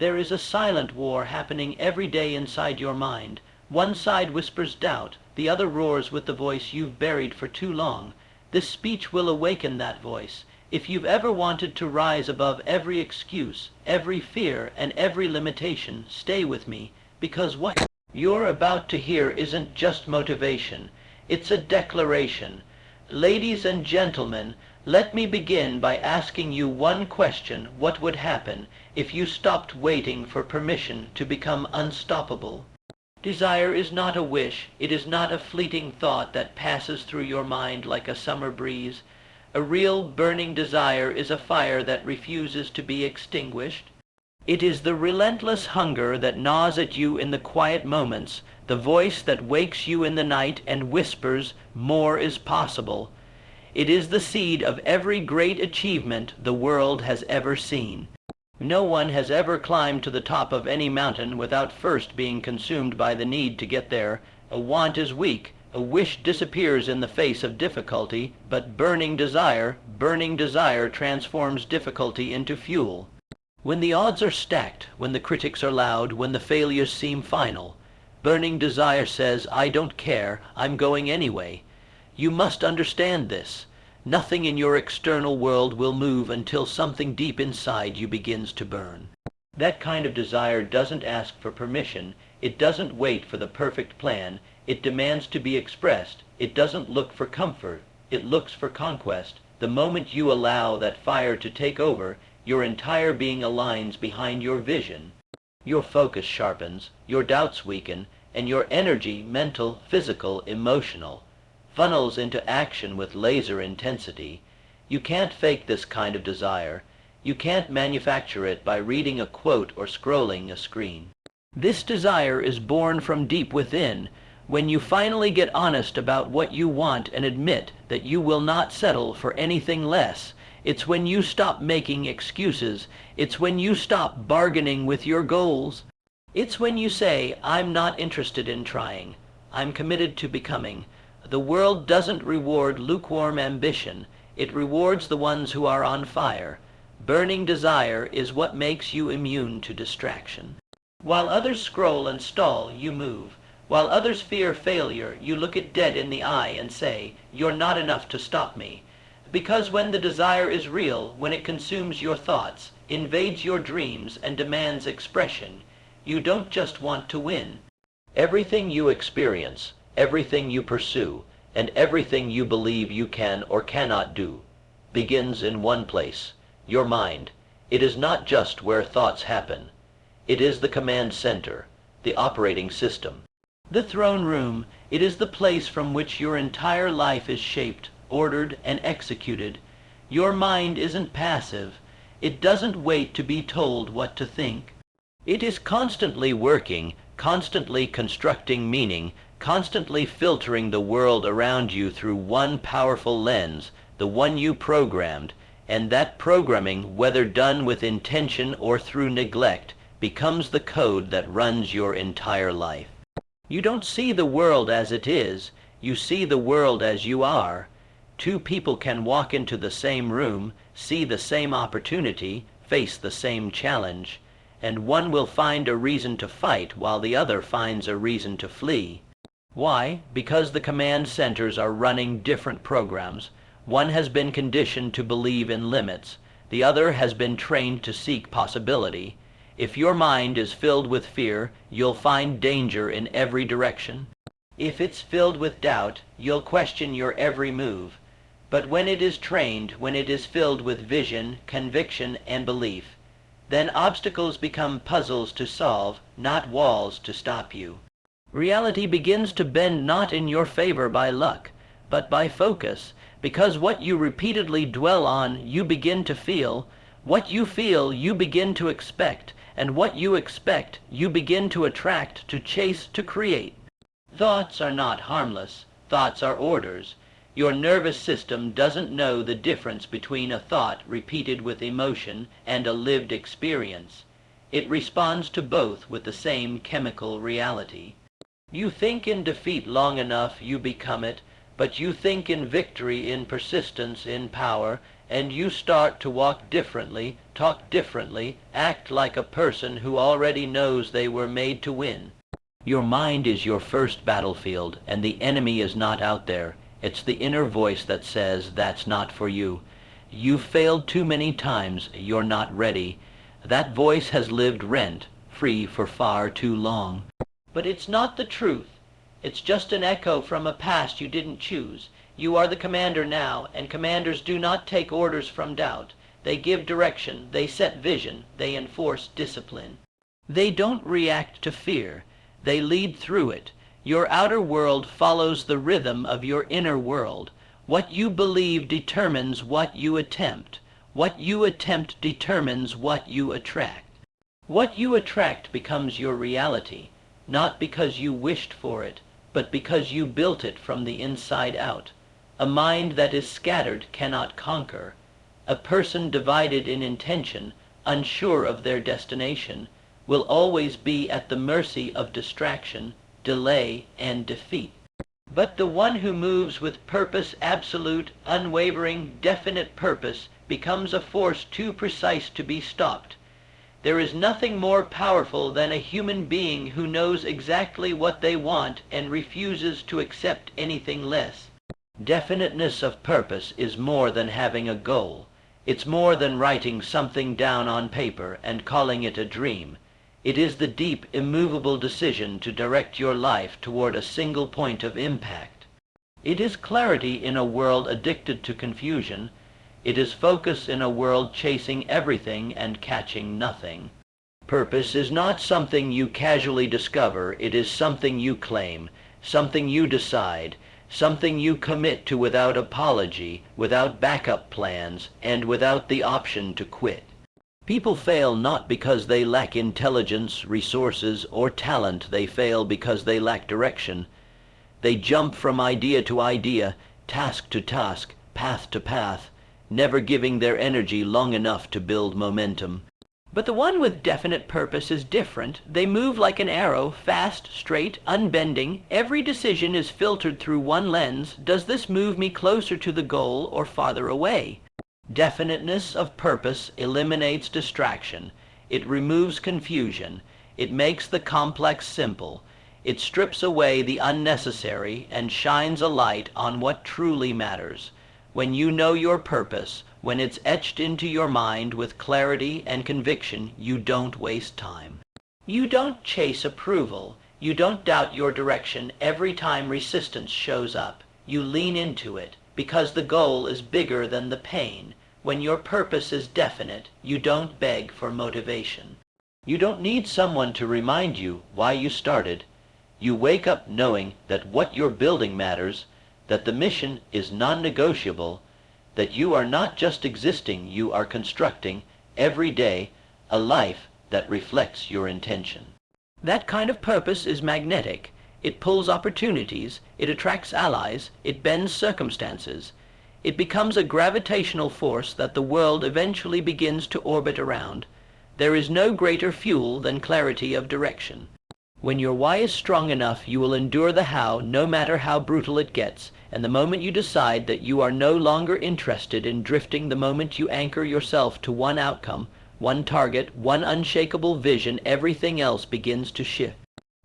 There is a silent war happening every day inside your mind. One side whispers doubt, the other roars with the voice you've buried for too long. This speech will awaken that voice. If you've ever wanted to rise above every excuse, every fear, and every limitation, stay with me, because what you're about to hear isn't just motivation. It's a declaration. Ladies and gentlemen, let me begin by asking you one question. What would happen if you stopped waiting for permission to become unstoppable? Desire is not a wish. It is not a fleeting thought that passes through your mind like a summer breeze. A real burning desire is a fire that refuses to be extinguished. It is the relentless hunger that gnaws at you in the quiet moments, the voice that wakes you in the night and whispers, "More is possible." It is the seed of every great achievement the world has ever seen. No one has ever climbed to the top of any mountain without first being consumed by the need to get there. A want is weak. A wish disappears in the face of difficulty, but burning desire transforms difficulty into fuel. When the odds are stacked, when the critics are loud, when the failures seem final, burning desire says, "I don't care, I'm going anyway." You must understand this. Nothing in your external world will move until something deep inside you begins to burn. That kind of desire doesn't ask for permission. It doesn't wait for the perfect plan. It demands to be expressed. It doesn't look for comfort. It looks for conquest. The moment you allow that fire to take over, your entire being aligns behind your vision. Your focus sharpens, your doubts weaken, and your energy, mental, physical, emotional, funnels into action with laser intensity. You can't fake this kind of desire. You can't manufacture it by reading a quote or scrolling a screen. This desire is born from deep within. When you finally get honest about what you want and admit that you will not settle for anything less, it's when you stop making excuses. It's when you stop bargaining with your goals. It's when you say, "I'm not interested in trying. I'm committed to becoming." The world doesn't reward lukewarm ambition. It rewards the ones who are on fire. Burning desire is what makes you immune to distraction. While others scroll and stall, you move. While others fear failure, you look it dead in the eye and say, "You're not enough to stop me." Because when the desire is real, when it consumes your thoughts, invades your dreams, and demands expression, you don't just want to win. Everything you experience, everything you pursue, and everything you believe you can or cannot do, begins in one place, your mind. It is not just where thoughts happen. It is the command center, the operating system. The throne room. It is the place from which your entire life is shaped, ordered, and executed. Your mind isn't passive. It doesn't wait to be told what to think. It is constantly working, constantly constructing meaning, constantly filtering the world around you through one powerful lens, the one you programmed, and that programming, whether done with intention or through neglect, becomes the code that runs your entire life. You don't see the world as it is. You see the world as you are. Two people can walk into the same room, see the same opportunity, face the same challenge, and one will find a reason to fight while the other finds a reason to flee. Why? Because the command centers are running different programs. One has been conditioned to believe in limits. The other has been trained to seek possibility. If your mind is filled with fear, you'll find danger in every direction. If it's filled with doubt, you'll question your every move. But when it is trained, when it is filled with vision, conviction, and belief, then obstacles become puzzles to solve, not walls to stop you. Reality begins to bend not in your favor by luck, but by focus, because what you repeatedly dwell on, you begin to feel. What you feel, you begin to expect, and what you expect, you begin to attract, to chase, to create. Thoughts are not harmless. Thoughts are orders. Your nervous system doesn't know the difference between a thought repeated with emotion and a lived experience. It responds to both with the same chemical reality. You think in defeat long enough, you become it, but you think in victory, in persistence, in power, and you start to walk differently, talk differently, act like a person who already knows they were made to win. Your mind is your first battlefield, and the enemy is not out there. It's the inner voice that says, that's not for you. You've failed too many times, you're not ready. That voice has lived rent-free for far too long. But it's not the truth. It's just an echo from a past you didn't choose. You are the commander now, and commanders do not take orders from doubt. They give direction, they set vision, they enforce discipline. They don't react to fear. They lead through it. Your outer world follows the rhythm of your inner world. What you believe determines what you attempt. What you attempt determines what you attract. What you attract becomes your reality, not because you wished for it, but because you built it from the inside out. A mind that is scattered cannot conquer. A person divided in intention, unsure of their destination, will always be at the mercy of distraction, delay, and defeat. But the one who moves with purpose, absolute, unwavering, definite purpose, becomes a force too precise to be stopped. There is nothing more powerful than a human being who knows exactly what they want and refuses to accept anything less. Definiteness of purpose is more than having a goal. It's more than writing something down on paper and calling it a dream. It is the deep, immovable decision to direct your life toward a single point of impact. It is clarity in a world addicted to confusion. It is focus in a world chasing everything and catching nothing. Purpose is not something you casually discover. It is something you claim, something you decide, something you commit to without apology, without backup plans, and without the option to quit. People fail not because they lack intelligence, resources, or talent. They fail because they lack direction. They jump from idea to idea, task to task, path to path, never giving their energy long enough to build momentum. But the one with definite purpose is different. They move like an arrow, fast, straight, unbending. Every decision is filtered through one lens. Does this move me closer to the goal or farther away? Definiteness of purpose eliminates distraction. It removes confusion. It makes the complex simple. It strips away the unnecessary and shines a light on what truly matters. When you know your purpose, when it's etched into your mind with clarity and conviction, you don't waste time. You don't chase approval. You don't doubt your direction every time resistance shows up. You lean into it because the goal is bigger than the pain. When your purpose is definite, you don't beg for motivation. You don't need someone to remind you why you started. You wake up knowing that what you're building matters, that the mission is non-negotiable, that you are not just existing, you are constructing, every day, a life that reflects your intention. That kind of purpose is magnetic. It pulls opportunities, it attracts allies, it bends circumstances. It becomes a gravitational force that the world eventually begins to orbit around. There is no greater fuel than clarity of direction. When your why is strong enough, you will endure the how, no matter how brutal it gets, and the moment you decide that you are no longer interested in drifting, the moment you anchor yourself to one outcome, one target, one unshakable vision, everything else begins to shift.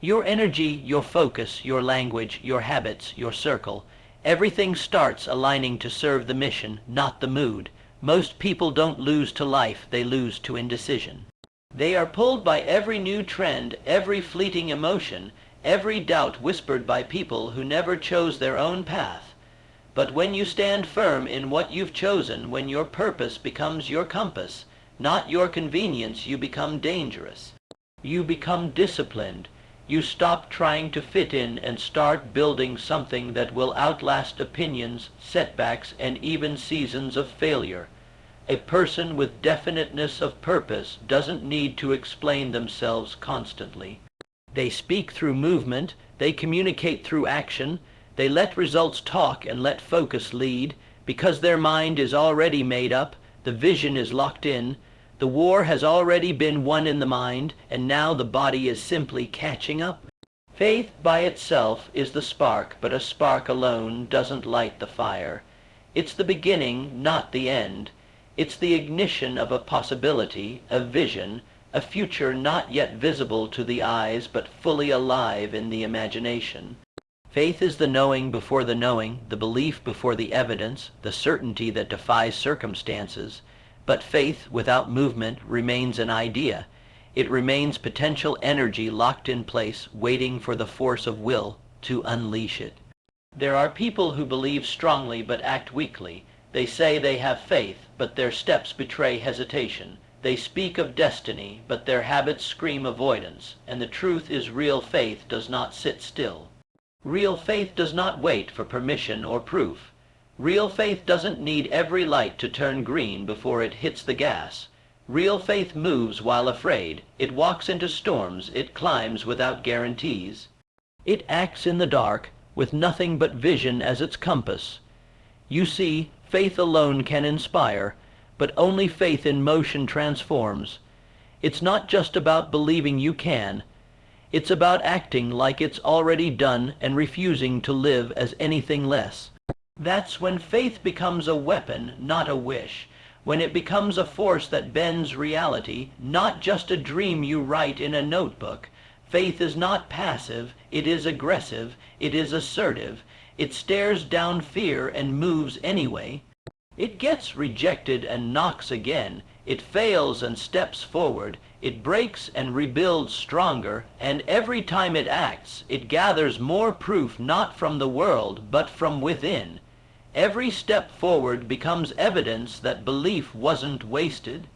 Your energy, your focus, your language, your habits, your circle, everything starts aligning to serve the mission, not the mood. Most people don't lose to life, they lose to indecision. They are pulled by every new trend, every fleeting emotion, every doubt whispered by people who never chose their own path. But when you stand firm in what you've chosen, when your purpose becomes your compass, not your convenience, you become dangerous. You become disciplined. You stop trying to fit in and start building something that will outlast opinions, setbacks, and even seasons of failure. A person with definiteness of purpose doesn't need to explain themselves constantly. They speak through movement, they communicate through action, they let results talk and let focus lead. Because their mind is already made up, the vision is locked in, the war has already been won in the mind, and now the body is simply catching up. Faith by itself is the spark, but a spark alone doesn't light the fire. It's the beginning, not the end. It's the ignition of a possibility, a vision, a future not yet visible to the eyes but fully alive in the imagination. Faith is the knowing before the knowing, the belief before the evidence, the certainty that defies circumstances. But faith without movement remains an idea. It remains potential energy locked in place, waiting for the force of will to unleash it. There are people who believe strongly but act weakly. They say they have faith, but their steps betray hesitation. They speak of destiny, but their habits scream avoidance. And the truth is, real faith does not sit still. Real faith does not wait for permission or proof. Real faith doesn't need every light to turn green before it hits the gas. Real faith moves while afraid. It walks into storms. It climbs without guarantees. It acts in the dark, with nothing but vision as its compass. You see, faith alone can inspire, but only faith in motion transforms. It's not just about believing you can. It's about acting like it's already done and refusing to live as anything less. That's when faith becomes a weapon, not a wish. When it becomes a force that bends reality, not just a dream you write in a notebook. Faith is not passive, it is aggressive, it is assertive. It stares down fear and moves anyway. It gets rejected and knocks again. It fails and steps forward. It breaks and rebuilds stronger, and every time it acts, it gathers more proof not from the world, but from within. Every step forward becomes evidence that belief wasn't wasted.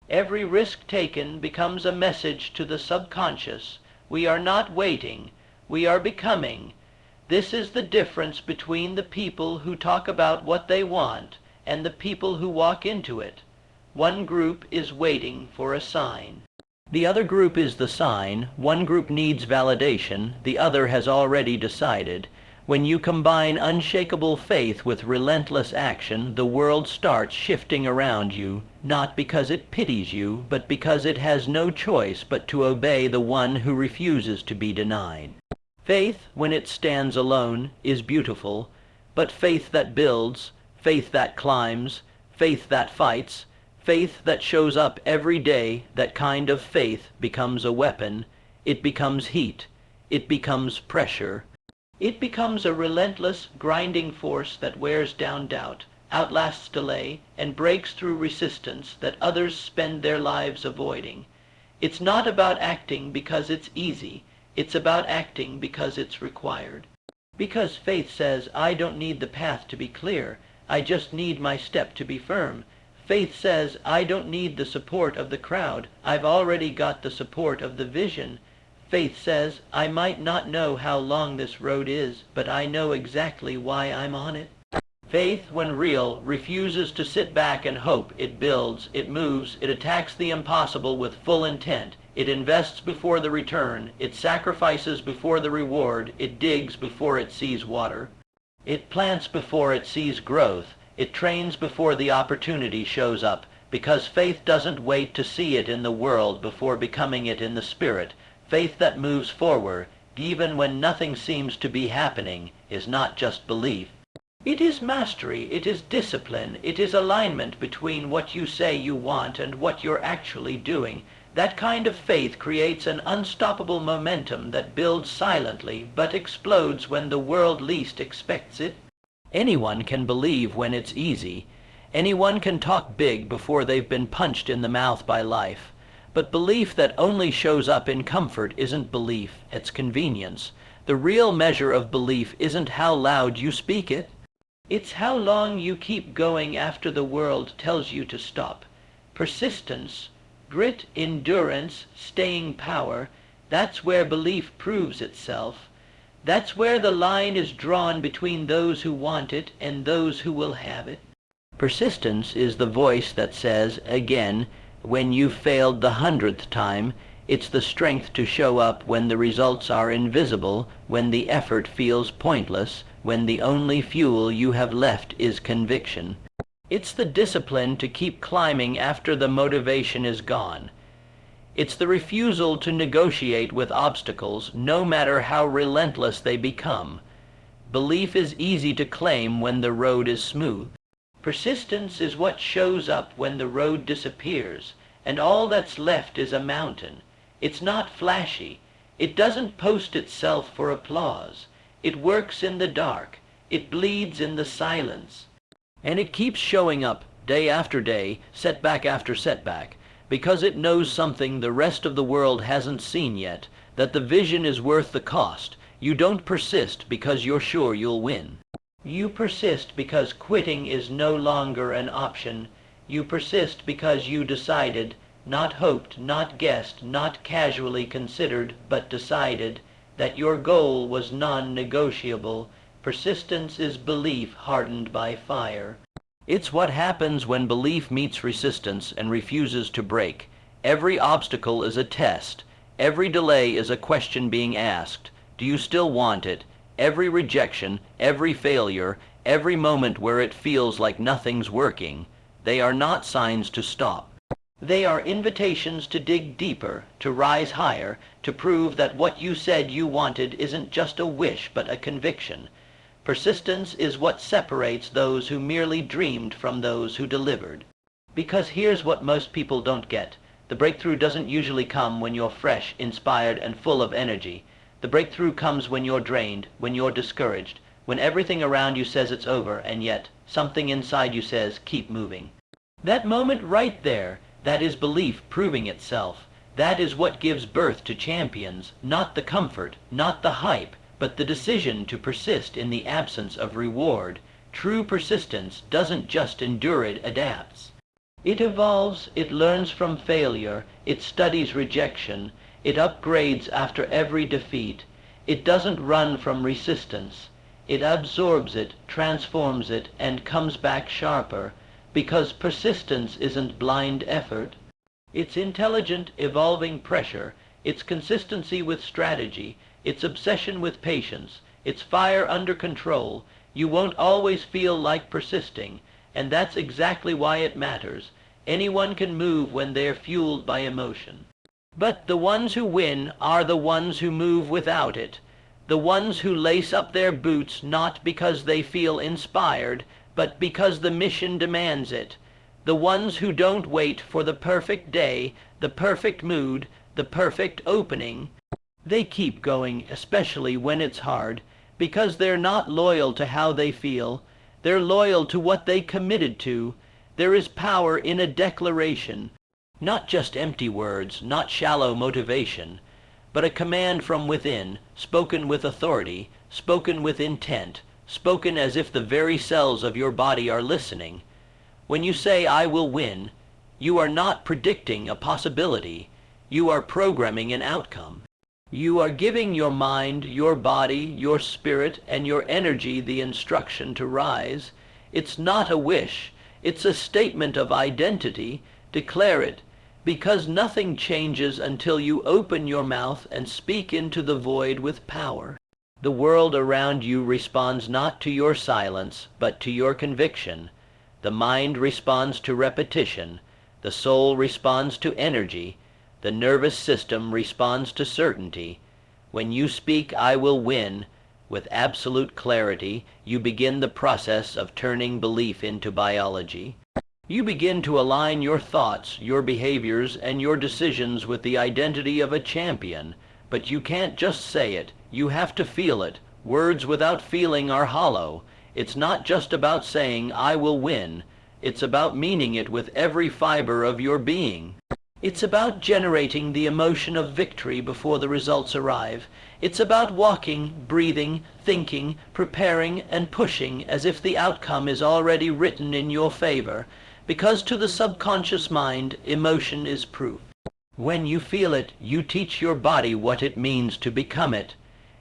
Every risk taken becomes a message to the subconscious. We are not waiting, we are becoming. This is the difference between the people who talk about what they want and the people who walk into it. One group is waiting for a sign. The other group is the sign. One group needs validation, the other has already decided. When you combine unshakable faith with relentless action, the world starts shifting around you, not because it pities you, but because it has no choice but to obey the one who refuses to be denied. Faith, when it stands alone, is beautiful, but faith that builds, faith that climbs, faith that fights, faith that shows up every day, that kind of faith becomes a weapon. It becomes heat. It becomes pressure. It becomes a relentless, grinding force that wears down doubt, outlasts delay, and breaks through resistance that others spend their lives avoiding. It's not about acting because it's easy. It's about acting because it's required. Because faith says, I don't need the path to be clear. I just need my step to be firm. Faith says, I don't need the support of the crowd. I've already got the support of the vision. Faith says, I might not know how long this road is, but I know exactly why I'm on it. Faith, when real, refuses to sit back and hope. It builds, it moves, it attacks the impossible with full intent. It invests before the return. It sacrifices before the reward. It digs before it sees water. It plants before it sees growth. It trains before the opportunity shows up, because faith doesn't wait to see it in the world before becoming it in the spirit. Faith that moves forward, even when nothing seems to be happening, is not just belief. It is mastery, it is discipline, it is alignment between what you say you want and what you're actually doing. That kind of faith creates an unstoppable momentum that builds silently but explodes when the world least expects it. Anyone can believe when it's easy. Anyone can talk big before they've been punched in the mouth by life. But belief that only shows up in comfort isn't belief, it's convenience. The real measure of belief isn't how loud you speak it. It's how long you keep going after the world tells you to stop. Persistence, grit, endurance, staying power, that's where belief proves itself. That's where the line is drawn between those who want it and those who will have it. Persistence is the voice that says, again, when you've failed the 100th time, it's the strength to show up when the results are invisible, when the effort feels pointless, when the only fuel you have left is conviction. It's the discipline to keep climbing after the motivation is gone. It's the refusal to negotiate with obstacles, no matter how relentless they become. Belief is easy to claim when the road is smooth. Persistence is what shows up when the road disappears, and all that's left is a mountain. It's not flashy. It doesn't post itself for applause. It works in the dark. It bleeds in the silence. And it keeps showing up day after day, setback after setback, because it knows something the rest of the world hasn't seen yet, that the vision is worth the cost. You don't persist because you're sure you'll win. You persist because quitting is no longer an option. You persist because you decided, not hoped, not guessed, not casually considered, but decided, that your goal was non-negotiable. Persistence is belief hardened by fire. It's what happens when belief meets resistance and refuses to break. Every obstacle is a test. Every delay is a question being asked. Do you still want it? Every rejection, every failure, every moment where it feels like nothing's working, they are not signs to stop. They are invitations to dig deeper, to rise higher, to prove that what you said you wanted isn't just a wish but a conviction. Persistence is what separates those who merely dreamed from those who delivered. Because here's what most people don't get. The breakthrough doesn't usually come when you're fresh, inspired, and full of energy. The breakthrough comes when you're drained, when you're discouraged, when everything around you says it's over, and yet something inside you says, keep moving. That moment right there, that is belief proving itself. That is what gives birth to champions, not the comfort, not the hype, but the decision to persist in the absence of reward. True persistence doesn't just endure, it adapts. It evolves, it learns from failure, it studies rejection, it upgrades after every defeat. It doesn't run from resistance. It absorbs it, transforms it, and comes back sharper, because persistence isn't blind effort. It's intelligent, evolving pressure, it's consistency with strategy, it's obsession with patience, it's fire under control. You won't always feel like persisting, and that's exactly why it matters. Anyone can move when they're fueled by emotion. But the ones who win are the ones who move without it. The ones who lace up their boots not because they feel inspired, but because the mission demands it. The ones who don't wait for the perfect day, the perfect mood, the perfect opening. They keep going, especially when it's hard, because they're not loyal to how they feel. They're loyal to what they committed to. There is power in a declaration. Not just empty words, not shallow motivation, but a command from within, spoken with authority, spoken with intent, spoken as if the very cells of your body are listening. When you say, I will win, you are not predicting a possibility. You are programming an outcome. You are giving your mind, your body, your spirit, and your energy the instruction to rise. It's not a wish. It's a statement of identity. Declare it. Because nothing changes until you open your mouth and speak into the void with power. The world around you responds not to your silence, but to your conviction. The mind responds to repetition. The soul responds to energy. The nervous system responds to certainty. When you speak, I will win, with absolute clarity, you begin the process of turning belief into biology. You begin to align your thoughts, your behaviors, and your decisions with the identity of a champion. But you can't just say it. You have to feel it. Words without feeling are hollow. It's not just about saying, I will win. It's about meaning it with every fiber of your being. It's about generating the emotion of victory before the results arrive. It's about walking, breathing, thinking, preparing, and pushing as if the outcome is already written in your favor. Because to the subconscious mind, emotion is proof. When you feel it, you teach your body what it means to become it.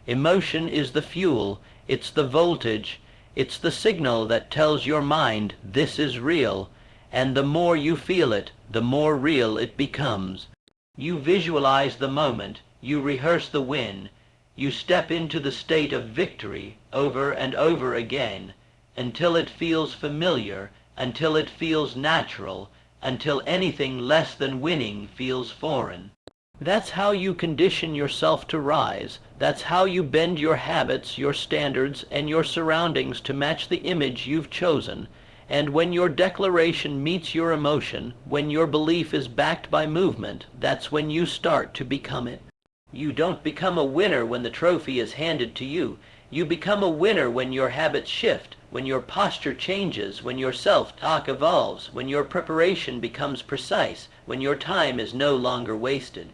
Emotion is the fuel, it's the voltage, it's the signal that tells your mind this is real, and the more you feel it, the more real it becomes. You visualize the moment, you rehearse the win, you step into the state of victory over and over again, until it feels familiar, until it feels natural, until anything less than winning feels foreign. That's how you condition yourself to rise. That's how you bend your habits, your standards, and your surroundings to match the image you've chosen. And when your declaration meets your emotion, when your belief is backed by movement, that's when you start to become it. You don't become a winner when the trophy is handed to you. You become a winner when your habits shift, when your posture changes, when your self-talk evolves, when your preparation becomes precise, when your time is no longer wasted.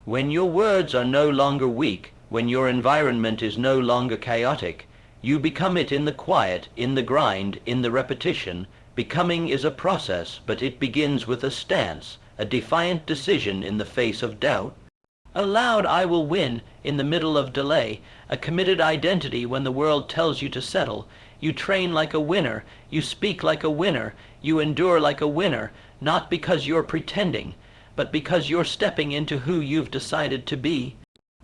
When your words are no longer weak, when your environment is no longer chaotic, you become it in the quiet, in the grind, in the repetition. Becoming is a process, but it begins with a stance, a defiant decision in the face of doubt. A loud "I will win" in the middle of delay, a committed identity when the world tells you to settle. You train like a winner, you speak like a winner, you endure like a winner, not because you're pretending, but because you're stepping into who you've decided to be.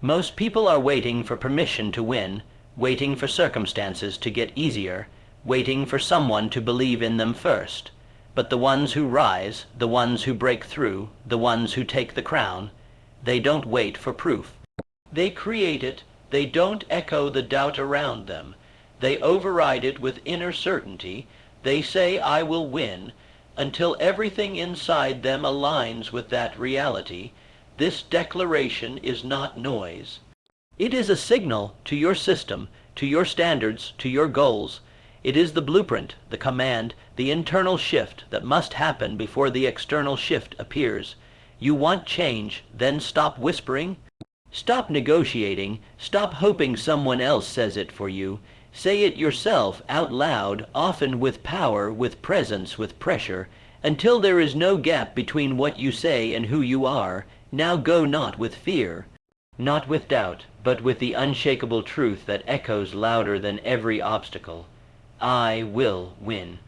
Most people are waiting for permission to win, waiting for circumstances to get easier, waiting for someone to believe in them first. But the ones who rise, the ones who break through, the ones who take the crown, they don't wait for proof. They create it. They don't echo the doubt around them. They override it with inner certainty. They say, "I will win," until everything inside them aligns with that reality. This declaration is not noise. It is a signal to your system, to your standards, to your goals. It is the blueprint, the command, the internal shift that must happen before the external shift appears. You want change, then stop whispering. Stop negotiating. Stop hoping someone else says it for you. Say it yourself out loud, often with power, with presence, with pressure, until there is no gap between what you say and who you are. Now go not with fear, not with doubt, but with the unshakable truth that echoes louder than every obstacle. I will win.